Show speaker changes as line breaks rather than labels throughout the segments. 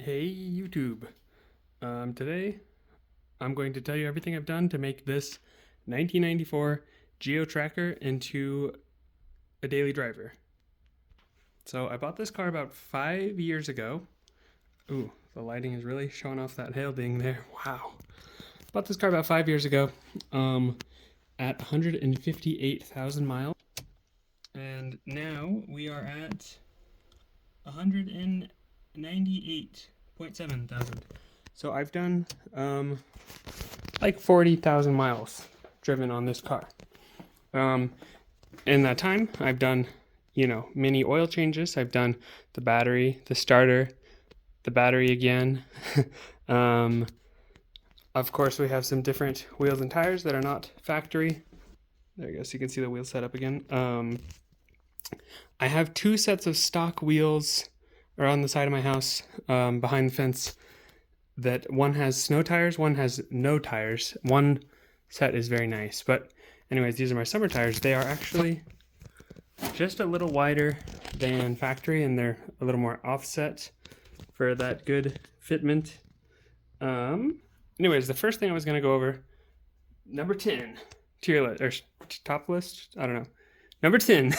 Hey YouTube. Today I'm going to tell you everything I've done to make this 1994 Geo Tracker into a daily driver. So I bought this car about 5 years ago. Ooh, the lighting is really showing off that hail being there. Wow. Bought this car about 5 years ago at 158,000 miles. And now we are at 198.7 thousand. So I've done like 40,000 miles driven on this car. In that time, I've done, mini oil changes. I've done the battery, the starter, the battery again. Of course, we have some different wheels and tires that are not factory. There you go, so you can see the wheel setup again. I have 2 sets of stock wheels around the side of my house, behind the fence, that one has snow tires, one has no tires. One set is very nice, but anyways, these are my summer tires. They are actually just a little wider than factory, and they're a little more offset for that good fitment. Anyways, the first thing I was going to go over, number 10, tier list, or top list, I don't know. Number 10,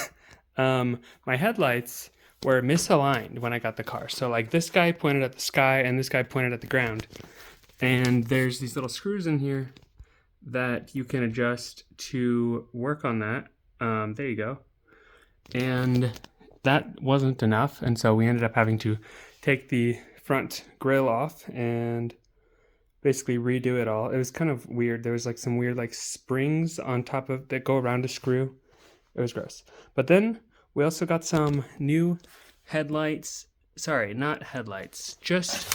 my headlights were misaligned when I got the car. So like this guy pointed at the sky and this guy pointed at the ground. And there's these little screws in here that you can adjust to work on that. There you go. And that wasn't enough. And so we ended up having to take the front grille off and basically redo it all. It was kind of weird. There was like some weird like springs on top of that go around a screw. It was gross. But then we also got some new headlights. Sorry, not headlights, just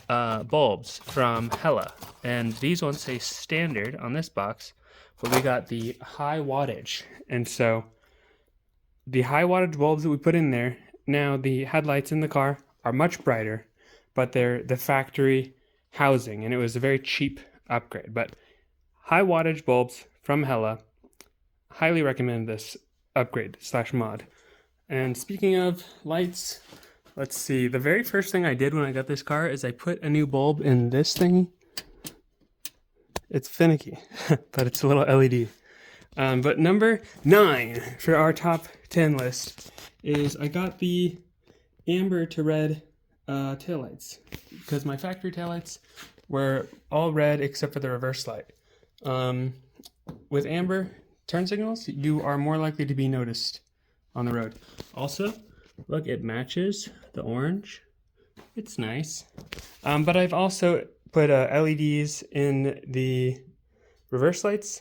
bulbs from Hella. And these ones say standard on this box, but we got the high wattage. And so the high wattage bulbs that we put in there, now the headlights in the car are much brighter, but they're the factory housing, and it was a very cheap upgrade. But high wattage bulbs from Hella, highly recommend this upgrade / mod. And speaking of lights, let's see. The very first thing I did when I got this car is I put a new bulb in this thingy. It's finicky, but it's a little LED. But number 9 for our top 10 list is I got the amber to red taillights, because my factory taillights were all red except for the reverse light. With amber turn signals, you are more likely to be noticed on the road. Also, look, it matches the orange. It's nice. But I've also put LEDs in the reverse lights.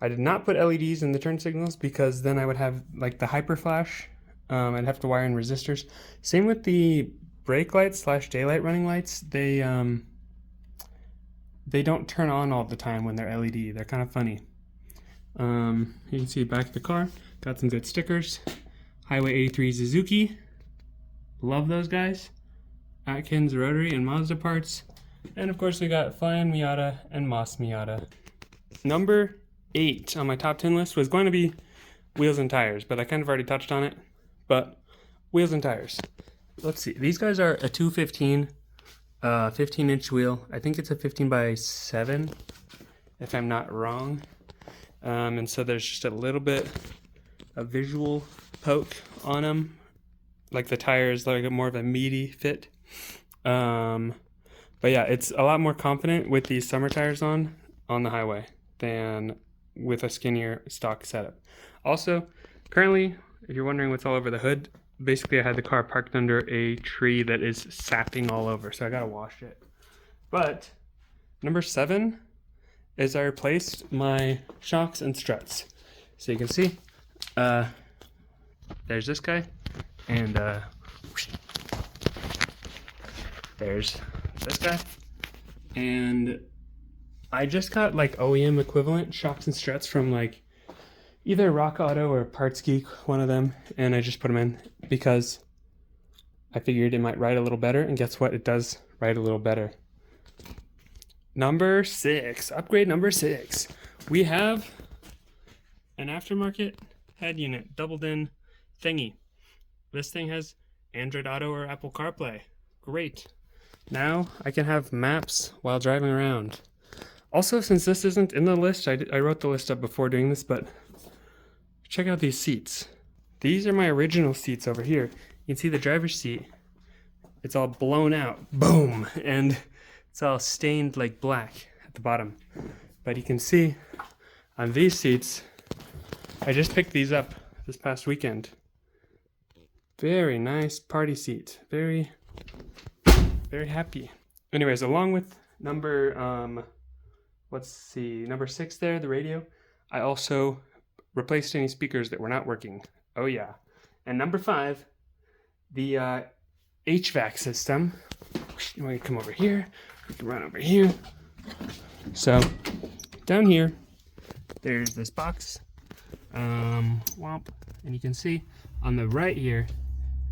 I did not put LEDs in the turn signals because then I would have like the hyper flash. I'd have to wire in resistors. Same with the brake lights / daylight running lights. They don't turn on all the time when they're LED. They're kind of funny. You can see back of the car, got some good stickers. Highway 83 Suzuki, love those guys. Atkins Rotary and Mazda parts. And of course we got Flying Miata and Moss Miata. Number 8 on my top 10 list was going to be wheels and tires, but I kind of already touched on it. But wheels and tires. Let's see, these guys are a 215 15-inch wheel. I think it's a 15x7, if I'm not wrong. And so there's just a little bit of visual poke on them, like the tire is like more of a meaty fit. But yeah, it's a lot more confident with these summer tires on the highway than with a skinnier stock setup. Also, currently, if you're wondering what's all over the hood, basically I had the car parked under a tree that is sapping all over, so I gotta wash it. But number 7 is I replaced my shocks and struts. So you can see, there's this guy, and there's this guy. And I just got like OEM equivalent shocks and struts from like either Rock Auto or Parts Geek, one of them, and I just put them in because I figured it might ride a little better, and guess what? It does ride a little better. Number 6, upgrade number 6. We have an aftermarket head unit, doubled in thingy. This thing has Android Auto or Apple CarPlay. Great. Now I can have maps while driving around. Also, since this isn't in the list, I wrote the list up before doing this, but check out these seats. These are my original seats over here. You can see the driver's seat. It's all blown out. Boom! And it's all stained like black at the bottom. But you can see on these seats, I just picked these up this past weekend. Very nice party seat. Very, very happy. Anyways, along with number, number 6 there, the radio, I also replaced any speakers that were not working. Oh yeah. And number 5, the HVAC system. You want to come over here? We can run over here. So down here, there's this box. And you can see on the right here,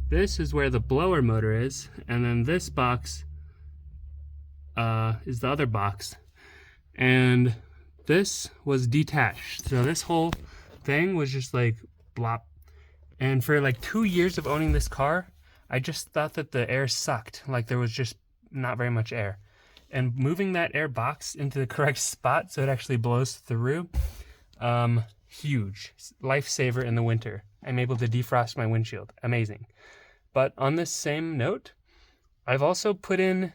this is where the blower motor is, and then this box is the other box. And this was detached. So this whole thing was just like blop. And for like 2 years of owning this car, I just thought that the air sucked. Like there was just not very much air. And moving that air box into the correct spot so it actually blows through, huge. Lifesaver in the winter. I'm able to defrost my windshield. Amazing. But on this same note, I've also put in,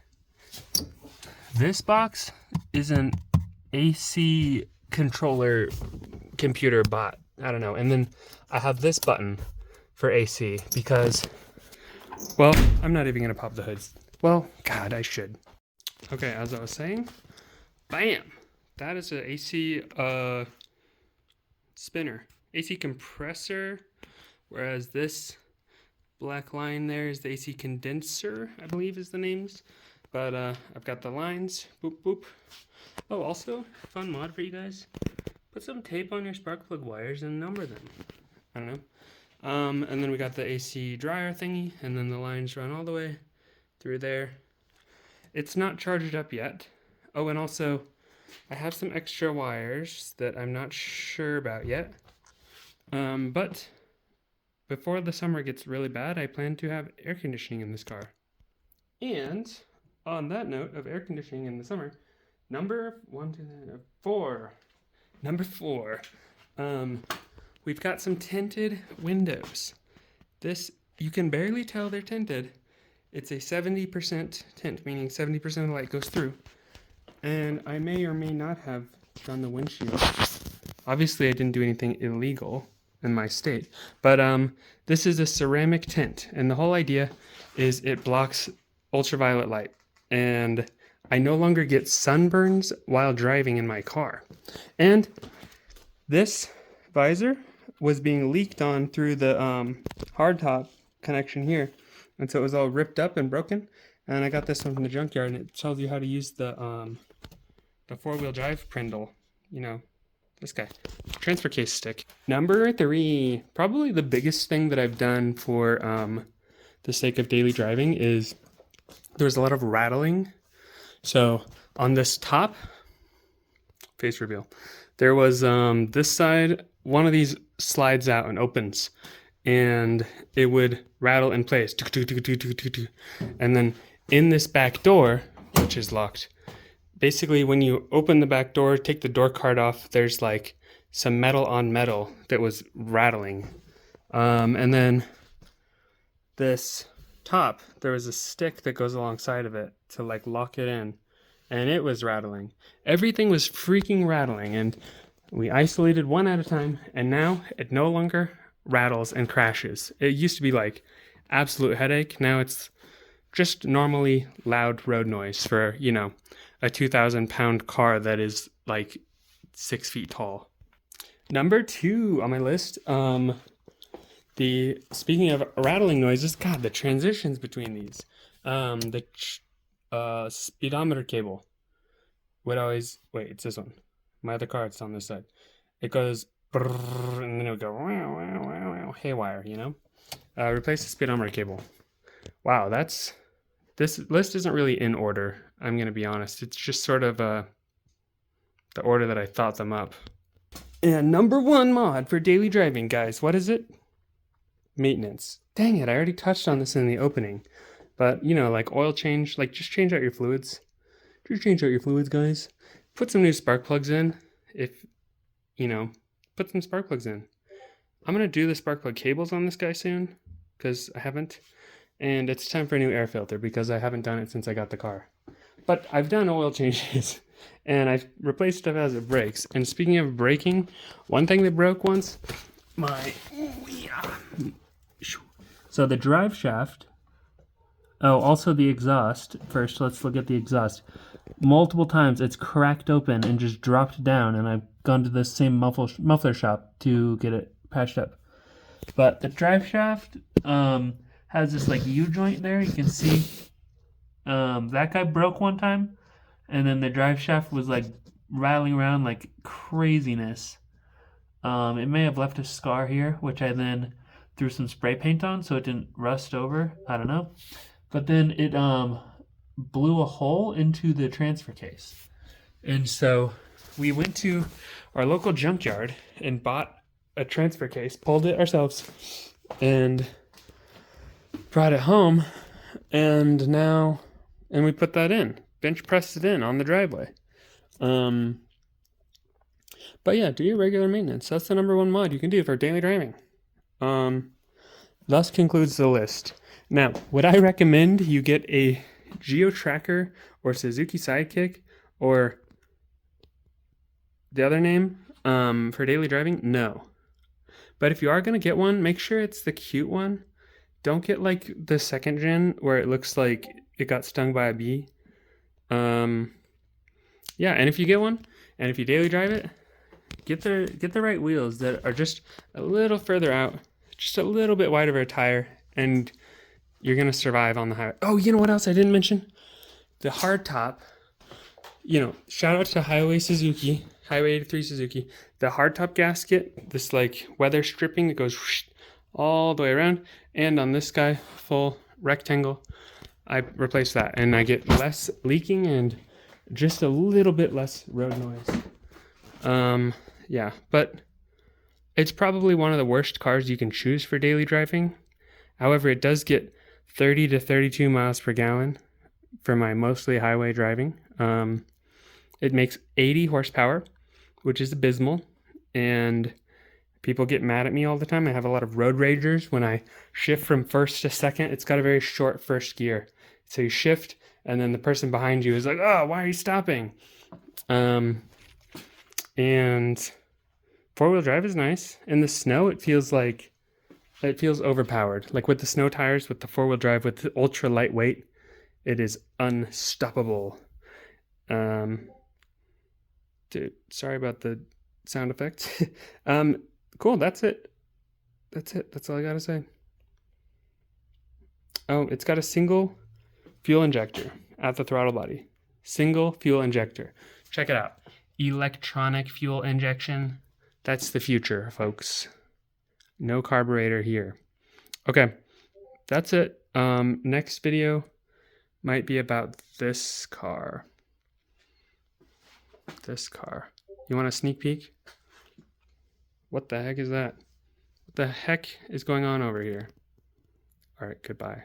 this box is an AC controller computer bot. I don't know. And then I have this button for AC because, well, I'm not even going to pop the hoods. Well, God, I should. Okay, as I was saying, bam! That is an AC spinner. AC compressor, whereas this black line there is the AC condenser, I believe is the names. But I've got the lines. Boop, boop. Oh, also, fun mod for you guys. Put some tape on your spark plug wires and number them. I don't know. And then we got the AC dryer thingy, and then the lines run all the way through there. It's not charged up yet. Oh, and also, I have some extra wires that I'm not sure about yet. But before the summer gets really bad, I plan to have air conditioning in this car. And on that note of air conditioning in the summer, number 4. Number 4. We've got some tinted windows. This, you can barely tell they're tinted. It's a 70% tint, meaning 70% of the light goes through. And I may or may not have done the windshield. Obviously, I didn't do anything illegal in my state. But this is a ceramic tint. And the whole idea is it blocks ultraviolet light. And I no longer get sunburns while driving in my car. And this visor was being leaked on through the hardtop connection here. And so it was all ripped up and broken. And I got this one from the junkyard, and it tells you how to use the 4-wheel drive Prindle. You know, this guy. Transfer case stick. Number 3. Probably the biggest thing that I've done for the sake of daily driving is there was a lot of rattling. So on this top, face reveal, there was this side, one of these slides out and opens. And it would rattle in place. And then in this back door, which is locked, basically when you open the back door, take the door card off, there's like some metal on metal that was rattling. And then this top, there was a stick that goes alongside of it to like lock it in. And it was rattling. Everything was freaking rattling. And we isolated one at a time. And now it no longer rattles and crashes. It used to be like absolute headache. Now it's just normally loud road noise for, you know, a 2,000-pound car that is like 6 feet tall. Number 2 on my list, speaking of rattling noises, God, the transitions between these, the speedometer cable would always, wait, it's this one. My other car, it's on this side. It goes brrr, and then it would go wow, wow, wow, wow, haywire, you know? Replace the speedometer cable. Wow, this list isn't really in order, I'm going to be honest. It's just sort of the order that I thought them up. And number 1 mod for daily driving, guys. What is it? Maintenance. Dang it, I already touched on this in the opening. But, you know, like oil change, like just change out your fluids. Just change out your fluids, guys. Put some new spark plugs in. If, you know, put some spark plugs in. I'm going to do the spark plug cables on this guy soon because I haven't. And it's time for a new air filter because I haven't done it since I got the car. But I've done oil changes and I've replaced stuff as it breaks. And speaking of breaking, one thing that broke once, so the drive shaft, also the exhaust. First, let's look at the exhaust. Multiple times it's cracked open and just dropped down, and I've gone to the same muffler shop to get it patched up. But the drive shaft has this like U-joint there. You can see that guy broke one time, and then the drive shaft was like rattling around like craziness. It may have left a scar here, which I then threw some spray paint on so it didn't rust over. I don't know. But then it blew a hole into the transfer case. And so we went to our local junkyard and bought a transfer case, pulled it ourselves, and brought it home. And we put that in. Bench pressed it in on the driveway. But yeah, do your regular maintenance. That's the number one mod you can do for daily driving. Thus concludes the list. Now, would I recommend you get a Geo Tracker or Suzuki Sidekick or the other name for daily driving? No. But if you are going to get one, make sure it's the cute one. Don't get like the second gen where it looks like it got stung by a bee. Yeah, and if you get one, and if you daily drive it, get the right wheels that are just a little further out, just a little bit wider of a tire, and you're going to survive on the highway. Oh, you know what else I didn't mention? The hardtop. You know, shout out to Highway 83 Suzuki. The hardtop gasket, this like weather stripping that goes all the way around. And on this guy, full rectangle, I replaced that. And I get less leaking and just a little bit less road noise. Yeah, but it's probably one of the worst cars you can choose for daily driving. However, it does get 30 to 32 miles per gallon for my mostly highway driving. It makes 80 horsepower, which is abysmal, and people get mad at me all the time. I have a lot of road ragers when I shift from first to second. It's got a very short first gear. So you shift, and then the person behind you is like, oh, why are you stopping? And four-wheel drive is nice. In the snow, it feels overpowered. Like with the snow tires, with the four-wheel drive, with the ultra lightweight, it is unstoppable. Dude, sorry about the sound effects. Cool, that's it. That's all I gotta say. Oh, it's got a single fuel injector at the throttle body. Single fuel injector. Check it out. Electronic fuel injection. That's the future, folks. No carburetor here. Okay, that's it. Next video might be about this car. You want a sneak peek? What the heck is that? What the heck is going on over here? All right, goodbye.